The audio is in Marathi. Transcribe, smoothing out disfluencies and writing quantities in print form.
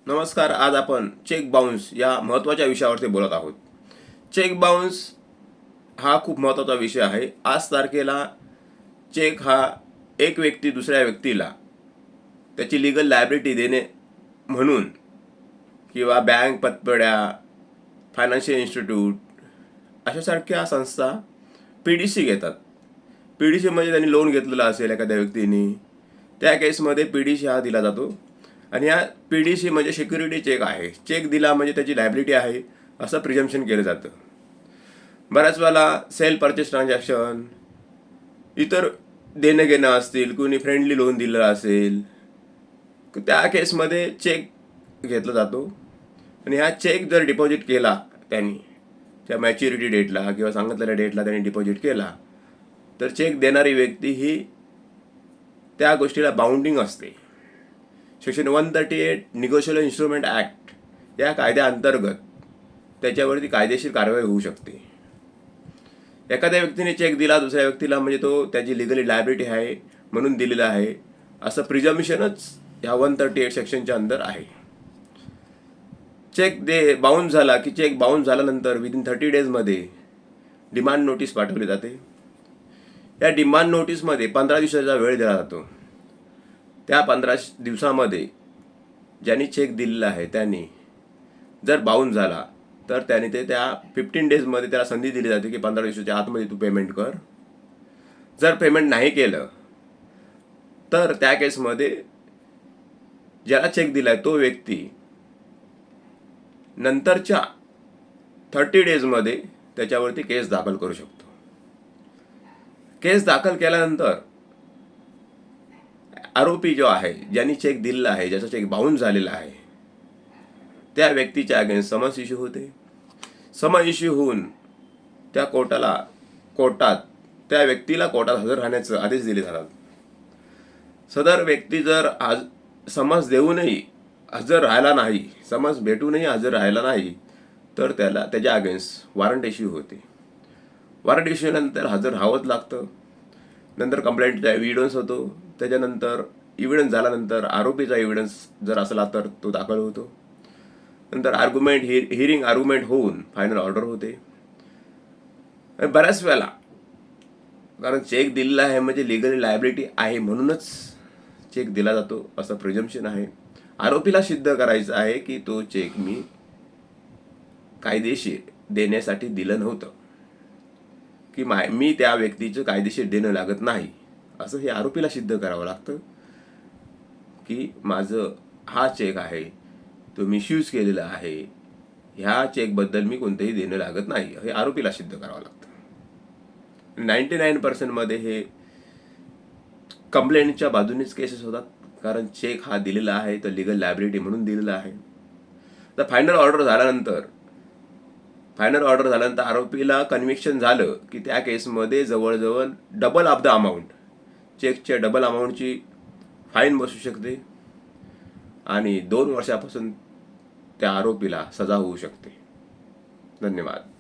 नमस्कार. आज आपण चेक बाउन्स या महत्त्वाच्या विषयावरती बोलत आहोत. चेक बाउन्स हा खूप महत्त्वाचा विषय आहे. आज तारखेला चेक हा एक व्यक्ती दुसऱ्या व्यक्तीला त्याची लीगल लायबिलिटी देणे म्हणून किंवा बँक पतपेढ्या, फायनान्शियल इन्स्टिट्यूट अशासारख्या संस्था PDC घेतात. PDC म्हणजे त्यांनी लोन घेतलेलं असेल एखाद्या व्यक्तीने, त्या केसमध्ये PDC हा दिला जातो. आणि या PDC म्हणजे सिक्युरिटी चेक आहे. चेक दिला म्हणजे त्याची लायबिलिटी आहे असं प्रिझम्पशन केलं जातं. बऱ्याच वेळेला सेल परचेस ट्रान्झॅक्शन, इतर देणं घेणं असतील, कुणी फ्रेंडली लोन दिलं असेल, त्या केसमध्ये चेक घेतला जातो. आणि हा चेक जर डिपॉझिट केला त्यांनी त्या मॅच्युरिटी डेटला किंवा सांगितलेल्या डेटला त्यांनी डिपॉझिट केला तर चेक देणारी व्यक्ती ही त्या गोष्टीला बाउंडिंग असते. सेक्शन 138 निगोशिएबल इन्स्ट्रुमेंट ॲक्ट या कायद्याअंतर्गत त्याच्यावरती कायदेशीर कारवाई होऊ शकते. एखाद्या व्यक्तीने चेक दिला दुसऱ्या व्यक्तीला म्हणजे तो त्याची लिगली लायबिलिटी आहे म्हणून दिलेला आहे असं प्रिझम्पशनच ह्या 138 सेक्शनच्या अंदर आहे. चेक बाउन्स झाला की चेक बाउन्स झाल्यानंतर विदिन 30 डेजमध्ये डिमांड नोटीस पाठवली जाते. या डिमांड नोटीसमध्ये 15 दिवसाचा वेळ दिला जातो. त्या 15 दिवसामध्ये ज्यांनी चेक दिलेला आहे त्यांनी जर बाउन्स झाला तर त्याने ते त्या 15 डेजमध्ये त्याला संधी दिली जाते की 15 दिवसाच्या आतमध्ये तू पेमेंट कर. जर पेमेंट नाही केलं तर त्या केसमध्ये ज्याला चेक दिला आहे तो व्यक्ती नंतरच्या 30 डेजमध्ये त्याच्यावरती केस दाखल करू शकतो. केस दाखल केल्यानंतर आरोपी जो आहे, ज्यांनी चेक दिलेला आहे, ज्याचा चेक बाउन्स झालेला आहे, त्या व्यक्तीच्या अगेन्स्ट समन्स इश्यू होते. समन्स इश्यू होऊन त्या कोर्टात त्या व्यक्तीला कोर्टात हजर राहण्याचे आदेश दिले जातात. सदर व्यक्ती जर समन्स देऊनही हजर राहायला नाही, समन्स भेटूनही हजर राहायला नाही तर त्याला त्याच्या अगेन्स्ट वॉरंट इश्यू होते. वॉरंट इश्यू नंतर हजर राहावंच लागतं. नंतर कंप्लेंटचा एव्हिडन्स होतो. त्याच्यानंतर एव्हिडन्स झाल्यानंतर आरोपीचा एव्हिडन्स जर असला तर तो दाखल होतो. नंतर आर्ग्युमेंट हिअरिंग आर्ग्युमेंट होऊन फायनल ऑर्डर होते. बऱ्याच वेळेला कारण चेक दिलेला आहे म्हणजे लिगली लायबिलिटी आहे म्हणूनच चेक दिला जातो असं प्रिझम्पशन आहे. आरोपीला सिद्ध करायचं आहे की तो चेक मी कायदेशीर देण्यासाठी दिलं नव्हतं, की मी त्या व्यक्तीचं कायदेशीर देणं लागत नाही असं हे आरोपीला सिद्ध करावं लागतं की माझं हा चेक आहे तो मिसयूज केलेला आहे, ह्या चेकबद्दल मी कोणतंही देणं लागत नाही हे आरोपीला सिद्ध करावं लागतं. 99% मध्ये हे कंप्लेंटच्या बाजूनेच केसेस होतात कारण चेक हा दिलेला आहे तर लिगल लायबिलिटी म्हणून दिलेला आहे. तर फायनल ऑर्डर झाल्यानंतर आरोपीला कन्व्हिक्शन झालं की त्या केसमध्ये जवळजवळ डबल ऑफ द अमाऊंट, चेकच्या डबल अमाऊंटची फाईन बसू शकते आणि 2 वर्षापासून त्या आरोपीला सजा होऊ शकते. धन्यवाद.